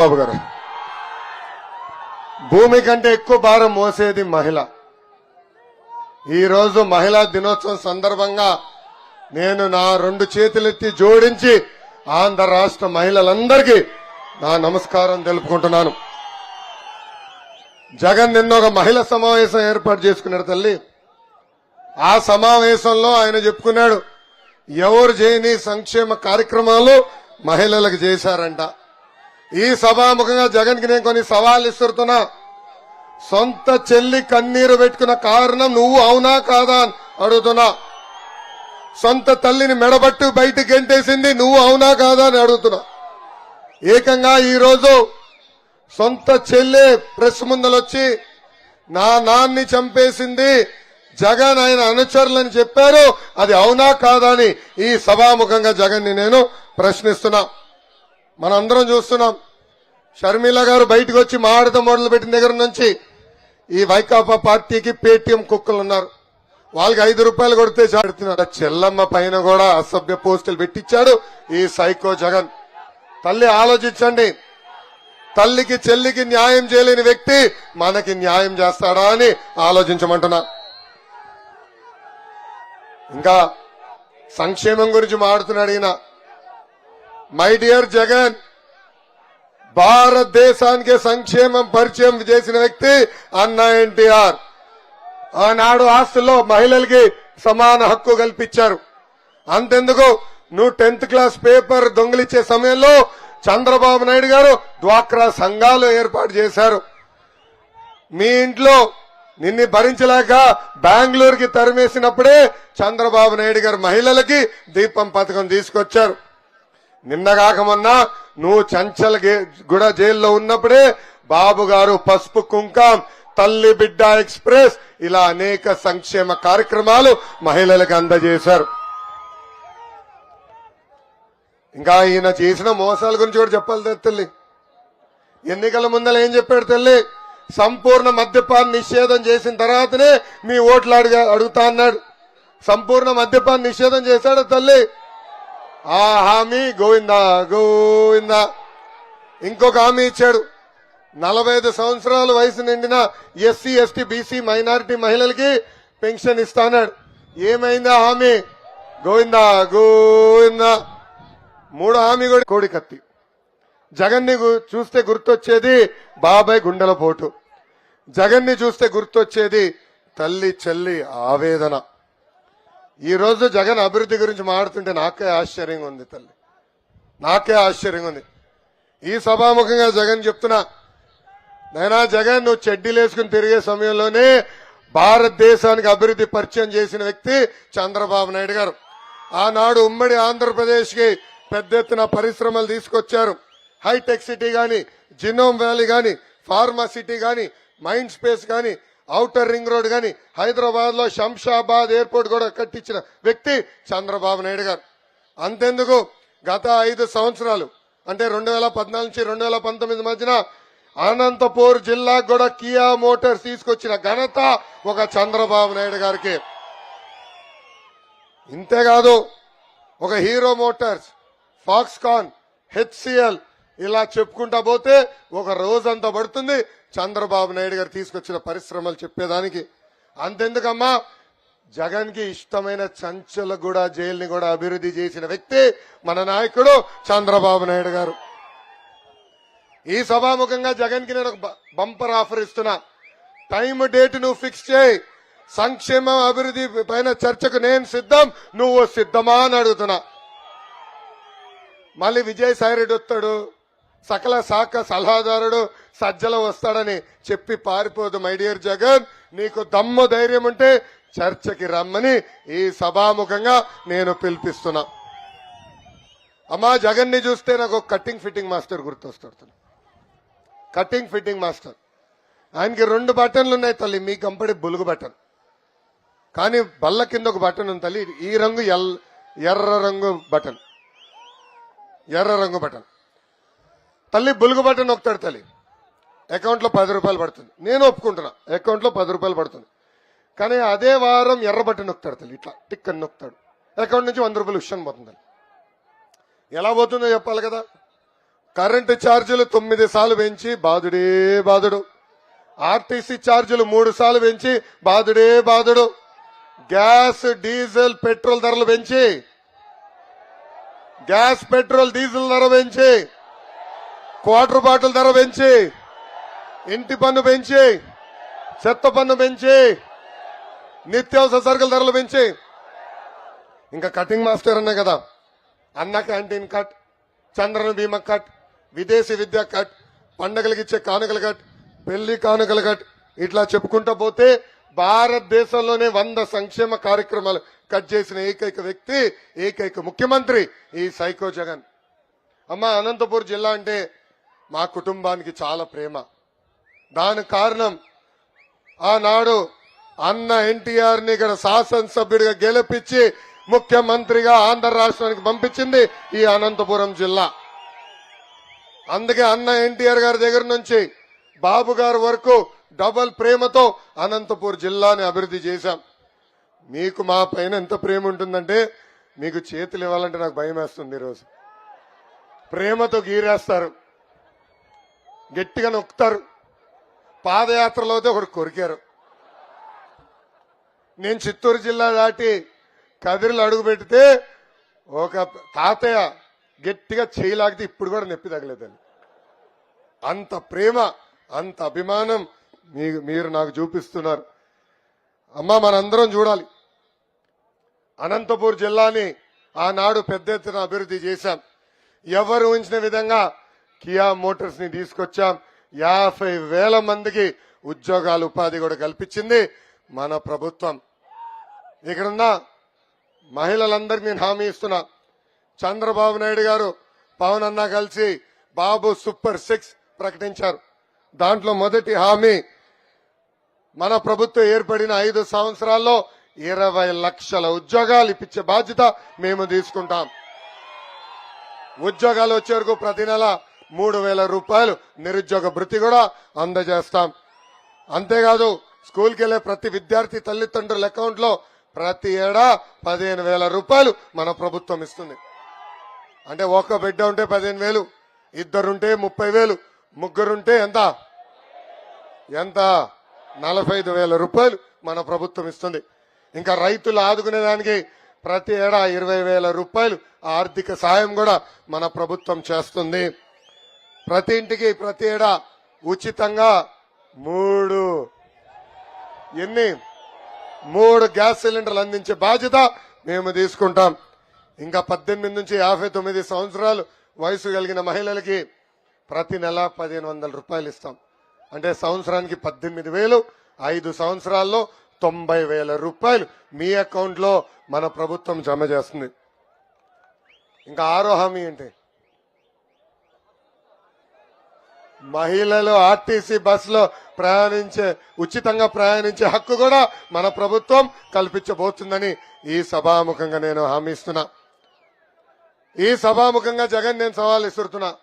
బాబు గారు, భూమి కంటే ఎక్కువ భారం మోసేది మహిళ. ఈ రోజు మహిళా దినోత్సవం సందర్భంగా నేను నా రెండు చేతులెత్తి జోడించి ఆంధ్ర రాష్ట్ర మహిళలందరికీ నా నమస్కారం తెలుపుకుంటున్నాను. జగన్ నిన్న ఒక మహిళా సమావేశం ఏర్పాటు చేసుకున్నాడు తల్లి. ఆ సమావేశంలో ఆయన చెప్పుకున్నాడు, ఎవరు చేయని సంక్షేమ కార్యక్రమాలు మహిళలకు చేశారంట. ఈ సభాముఖంగా జగన్ కి నేను కొన్ని సవాళ్లు ఇస్తున్నా. సొంత చెల్లి కన్నీరు పెట్టుకున్న కారణం నువ్వు అవునా కాదా అని అడుగుతున్నా. సొంత తల్లిని మెడబట్టు బయటికి గెంటేసింది నువ్వు అవునా కాదా అని అడుగుతున్నా. ఏకంగా ఈ రోజు సొంత చెల్లె ప్రెస్ ముందలొచ్చి నా నాన్ని చంపేసింది జగన్ ఆయన అనుచరులని చెప్పారు, అది అవునా కాదా అని ఈ సభాముఖంగా జగన్ ని నేను ప్రశ్నిస్తున్నా. మనందరం చూస్తున్నాం, షర్మిల గారు బయటకు వచ్చి మాడత మొదలు పెట్టిన దగ్గర నుంచి ఈ వైకాపా పార్టీకి పేటీఎం కుక్కలు ఉన్నారు. వాళ్ళకి 5 రూపాయలు కొడితే చాడుతున్నారు. చెల్లమ్మ పైన కూడా అసభ్య పోస్టులు పెట్టించాడు ఈ సైకో జగన్. తల్లి ఆలోచించండి, తల్లికి చెల్లికి న్యాయం చేయలేని వ్యక్తి మనకి న్యాయం చేస్తాడా అని ఆలోచించమంటున్నా. ఇంకా సంక్షేమం గురించి మాట్లాడుతున్నాడు ఈయన. మై డియర్ జగన్, భారతదేశానికి సంక్షేమం పరిచయం చేసిన వ్యక్తి అన్న ఎన్టీఆర్. ఆనాడు ఆస్తుల్లో మహిళలకి సమాన హక్కు కల్పించారు. అంతెందుకు, నువ్వు 10th క్లాస్ పేపర్ దొంగిలించే సమయంలో చంద్రబాబు నాయుడు గారు డ్వాక్రా సంఘాలు ఏర్పాటు చేశారు. మీ ఇంట్లో నిన్ను భరించలేక బెంగళూరుకి తరిమేసినప్పుడే చంద్రబాబు నాయుడు గారు మహిళలకి దీపం పథకం తీసుకొచ్చారు. నిన్నగాక మొన్న నువ్వు చంచల్ గూడ జైల్లో ఉన్నప్పుడే బాబు గారు పసుపు కుంకం, తల్లి బిడ్డ ఎక్స్ప్రెస్ ఇలా అనేక సంక్షేమ కార్యక్రమాలు మహిళలకు అందజేశారు. ఇంకా ఈయన చేసిన మోసాల గురించి కూడా చెప్పాలి తల్లి. ఎన్నికల ముందర ఏం చెప్పాడు తల్లి, సంపూర్ణ మద్యపాన నిషేధం చేసిన తర్వాతనే మీ ఓట్లు అడుగుతా అన్నాడు. సంపూర్ణ మద్యపాన నిషేధం చేశాడు తల్లి. ఆ హామీ గోవిందా గోవిందా. ఇంకొక హామీ ఇచ్చాడు, 45 సంవత్సరాల వయసు నిండిన ఎస్సీ ఎస్టీ బీసీ మైనారిటీ మహిళలకి పెన్షన్ ఇస్తాన్నాడు. ఏమైందా హామీ? గోవిందా గోవిందా. 3వ హామీ కూడా కోడికత్తి. జగన్ ని చూస్తే గుర్తొచ్చేది బాబాయ్ గుండెల పోటు, జగన్ ని చూస్తే గుర్తొచ్చేది తల్లి చెల్లి ఆవేదన. ఈ రోజు జగన్ అభివృద్ధి గురించి మాట్లాడుతుంటే నాకే ఆశ్చర్యంగా ఉంది తల్లి, నాకే ఆశ్చర్యంగా ఉంది. ఈ సభాముఖంగా జగన్ చెప్తున్నా, నైనా జగన్ నువ్వు చెడ్డీలు వేసుకుని తిరిగే సమయంలోనే భారతదేశానికి అభివృద్ధి పరిచయం చేసిన వ్యక్తి చంద్రబాబు నాయుడు గారు. ఆనాడు ఉమ్మడి ఆంధ్రప్రదేశ్ కి పెద్ద ఎత్తున పరిశ్రమలు తీసుకొచ్చారు. హైటెక్ సిటీ గాని, జినోమ్ వ్యాలీ గాని, ఫార్మా సిటీ గాని, మైండ్ స్పేస్ గాని, ఔటర్ రింగ్ రోడ్ గాని, హైదరాబాద్ లో శంషాబాద్ ఎయిర్పోర్ట్ కూడా కట్టించిన వ్యక్తి చంద్రబాబు నాయుడు గారు. అంతెందుకు, గత 5 సంవత్సరాలు అంటే 2014 నుంచి 2019 మధ్యన అనంతపూర్ జిల్లాకు కూడా కియా మోటార్స్ తీసుకొచ్చిన ఘనత ఒక చంద్రబాబు నాయుడు గారికి. ఇంతేకాదు, ఒక హీరో మోటార్స్, ఫాక్స్కాన్, హెచ్సిఎల్ ఇలా చెప్పుకుంటా పోతే ఒక రోజంతా పడుతుంది చంద్రబాబు నాయుడు గారు తీసుకొచ్చిన పరిశ్రమలు చెప్పేదానికి. అంతెందుకమ్మా, జగన్ కి ఇష్టమైన చంచలగూడ జైలుని కూడా అభివృద్ధి చేసిన వ్యక్తి మన నాయకుడు చంద్రబాబు నాయుడు గారు. ఈ సభాముఖంగా జగన్ కి నేను ఒక బంపర్ ఆఫర్ ఇస్తున్నా. టైం డేట్ నువ్వు ఫిక్స్ చేయి, సంక్షేమ అభివృద్ధి పైన చర్చకు నేను సిద్ధం, నువ్వు సిద్ధమా అని అడుగుతున్నా. మళ్ళీ విజయసాయిరెడ్డి వస్తాడు, సకల శాఖ సలహాదారుడు సజ్జల వస్తాడని చెప్పి పారిపోదు. మై డియర్ జగన్, నీకు దమ్ము ధైర్యం ఉంటే చర్చకి రమ్మని ఈ సభాముఖంగా నేను పిలిపిస్తున్నా. అమ్మా, జగన్ ని చూస్తే నాకు ఒక కటింగ్ ఫిట్టింగ్ మాస్టర్ గుర్తొస్తాడు. కటింగ్ ఫిట్టింగ్ మాస్టర్, ఆయనకి 2 బటన్లు ఉన్నాయి తల్లి. మీ కంపెనీ బులుగు బటన్, కానీ బల్ల కింద ఒక బటన్ ఉంది తల్లి. ఈ రంగు ఎర్ర రంగు బటన్, ఎర్ర రంగు బటన్ తల్లి. బులుగు బటన్ నొక్కుతాడు తల్లి, అకౌంట్ లో 10 రూపాయలు పడుతుంది. నేను ఒప్పుకుంటున్నా, అకౌంట్ లో 10 రూపాయలు పడుతుంది. కానీ అదే వారం ఎర్ర బటన్ నొక్కుతాడు తల్లి, ఇట్లా టిక్ అని నొక్కుతాడు, అకౌంట్ నుంచి 100 రూపాయలు విషయం పోతుంది. ఎలా పోతుందో చెప్పాలి కదా. కరెంటు ఛార్జీలు 9 సార్లు పెంచి బాధుడే బాధుడు. ఆర్టీసీ ఛార్జీలు 3 సార్లు పెంచి బాధుడే బాధుడు. గ్యాస్ డీజిల్ పెట్రోల్ ధరలు పెంచి డీజిల్ ధర పెంచి క్వార్టర్ బాటిల్ ధర పెంచి ఇంటి పన్ను పెంచి చెత్త పన్ను పెంచి నిత్యావసర సరుకుల ధరలు పెంచి ఇంకా కటింగ్ మాస్టర్ అన్నా కదా, అన్న క్యాంటీన్ కట్, చంద్రన బీమా కట్, విదేశీ విద్యా కట్, పండగలకు ఇచ్చే కానుకలు కట్, పెళ్లి కానుకలు కట్, ఇట్లా చెప్పుకుంటా పోతే భారతదేశంలోనే 100 సంక్షేమ కార్యక్రమాలు కట్ చేసిన ఏకైక వ్యక్తి, ఏకైక ముఖ్యమంత్రి ఈ సైకో జగన్. అమ్మ, అనంతపూర్ జిల్లా అంటే మా కుటుంబానికి చాలా ప్రేమ. దానికి కారణం ఆనాడు అన్న ఎన్టీఆర్ ని ఇక్కడ శాసనసభ్యుడిగా గెలిపించి ముఖ్యమంత్రిగా ఆంధ్ర రాష్ట్రానికి పంపించింది ఈ అనంతపురం జిల్లా. అందుకే అన్న ఎన్టీఆర్ గారి దగ్గర నుంచి బాబు గారి వరకు డబల్ ప్రేమతో అనంతపూర్ జిల్లాని అభివృద్ధి చేశాం. మీకు మా పైన ఎంత ప్రేమ ఉంటుందంటే మీకు చేతులు ఇవ్వాలంటే నాకు భయం వేస్తుంది. ఈరోజు ప్రేమతో గీరేస్తారు, గట్టిగా నొక్కుతారు. పాదయాత్రలో అయితే ఒకటి కొరికారు. నేను చిత్తూరు జిల్లా దాటి కదిరిలో అడుగు పెడితే ఒక తాతయ్య గట్టిగా చేయలాగితే ఇప్పుడు కూడా నొప్పి తగలేదని. అంత ప్రేమ, అంత అభిమానం మీరు నాకు చూపిస్తున్నారు. అమ్మా, మనందరం చూడాలి. అనంతపూర్ జిల్లాని ఆనాడు పెద్ద ఎత్తున అభివృద్ధి చేశాం. ఎవరు ఊహించిన విధంగా కియా మోటార్స్ ని తీసుకొచ్చాం. 50,000 మందికి ఉద్యోగాలు, ఉపాధి కూడా కల్పించింది మన ప్రభుత్వం. ఇక్కడున్న మహిళలందరికీ నేను హామీ ఇస్తున్నా. చంద్రబాబు నాయుడు గారు, పవన్ అన్న కలిసి బాబు సూపర్ 6 ప్రకటించారు. దాంట్లో మొదటి హామీ, మన ప్రభుత్వం ఏర్పడిన 5 సంవత్సరాల్లో 20 లక్షల ఉద్యోగాలు ఇప్పించే బాధ్యత మేము తీసుకుంటాం. ఉద్యోగాలు వచ్చే వరకు ప్రతి నెల 3,000 రూపాయలు నిరుద్యోగ భృతి కూడా అందజేస్తాం. అంతేకాదు, స్కూల్కి వెళ్లే ప్రతి విద్యార్థి తల్లిదండ్రుల అకౌంట్ లో ప్రతి ఏడా 15,000 రూపాయలు మన ప్రభుత్వం ఇస్తుంది. అంటే ఒక బిడ్డ ఉంటే 15,000, ఇద్దరుంటే 30,000, ముగ్గురుంటే ఎంత 45,000 రూపాయలు మన ప్రభుత్వం ఇస్తుంది. ఇంకా రైతులు ఆదుకునేదానికి ప్రతి ఏడా 20,000 రూపాయలు ఆర్థిక సాయం కూడా మన ప్రభుత్వం చేస్తుంది. ప్రతి ఇంటికి ప్రతి ఏడా ఉచితంగా 3 గ్యాస్ సిలిండర్లు అందించే బాధ్యత మేము తీసుకుంటాం. ఇంకా 18 నుంచి 59 సంవత్సరాలు వయసు కలిగిన మహిళలకి ప్రతి నెల 1,500 రూపాయలు ఇస్తాం. అంటే సంవత్సరానికి 18,000, 5 సంవత్సరాల్లో 90,000 రూపాయలు మీ అకౌంట్ లో మన ప్రభుత్వం జమ చేస్తుంది. ఇంకా 6వ హామీ ఏంటి? మహిళలు ఆర్టీసీ బస్సులో ఉచితంగా ప్రయాణించే హక్కు కూడా మన ప్రభుత్వం కల్పించబోతుందని ఈ సభాముఖంగా నేను హామీ ఇస్తున్నా. ఈ సభాముఖంగా జగన్ నేను సవాల్ ఇస్తున్నా.